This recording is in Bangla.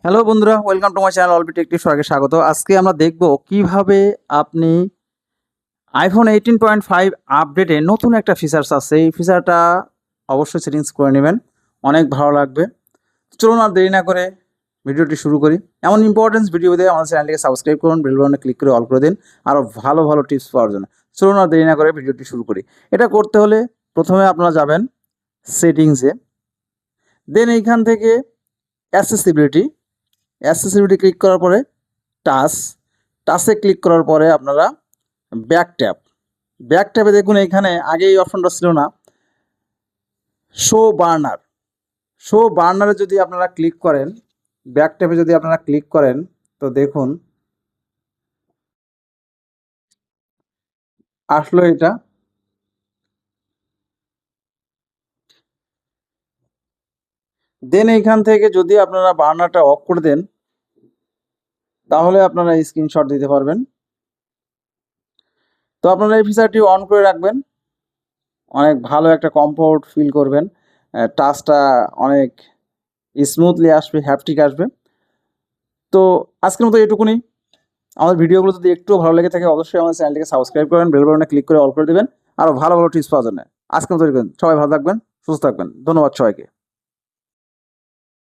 হ্যালো বন্ধুরা, welcome to my channel albeit টেকটিভ। সবাইকে স্বাগত। আজকে আমরা দেখব কিভাবে আপনি আইফোন 18.5 আপডেটে নতুন একটা ফিচার্স আছে, এই ফিচারটা অবশ্যই সেটিংস করে নেবেন, অনেক ভালো লাগবে। চলুন আর দেরি না করে ভিডিওটি শুরু করি। এমন ইম্পর্টেন্স ভিডিও দিয়ে আমাদের চ্যানেলটিকে সাবস্ক্রাইব করুন, বেল বাটনে ক্লিক করে অল করে দিন আরও ভালো ভালো টিপস পাওয়ার জন্য। চলুন আর দেরি না করে ভিডিওটি শুরু করি। এটা করতে হলে প্রথমে আপনারা যাবেন সেটিংসে, দেন এইখান থেকে অ্যাসেসিবিলিটি ক্লিক করার পরে টাচে ক্লিক করার পরে আপনারা ব্যাক ট্যাপে দেখুন এইখানে আগে এই অপশনটা ছিল না, শো বার্নারে যদি আপনারা ক্লিক করেন, ব্যাক ট্যাপে যদি আপনারা ক্লিক করেন তো দেখুন আসলো এটা। দেন এইখান থেকে যদি আপনারা বার্নারটা অফ করে দেন তাহলে আপনারা স্ক্রিনশট দিতে পারবেন। তো আপনারা এই ফিচারটি অন করে রাখবেন, অনেক ভালো একটা কমফোর্ট ফিল করবেন, টাচটা অনেক স্মুথলি আসবে, হ্যাপটিক আসবে। তো আজকের মতো এটুকুনি। আমাদের ভিডিওগুলো যদি একটু ভালো লেগে থাকে অবশ্যই আমাদের চ্যানেলটিকে সাবস্ক্রাইব করেন, বেল বাটনে ক্লিক করে অল করে দেবেন আরও ভালো ভালো টিপস পাওয়ার জন্য। আজকের মতো সবাই ভালো থাকবেন, সুস্থ থাকবেন। ধন্যবাদ সবাইকে।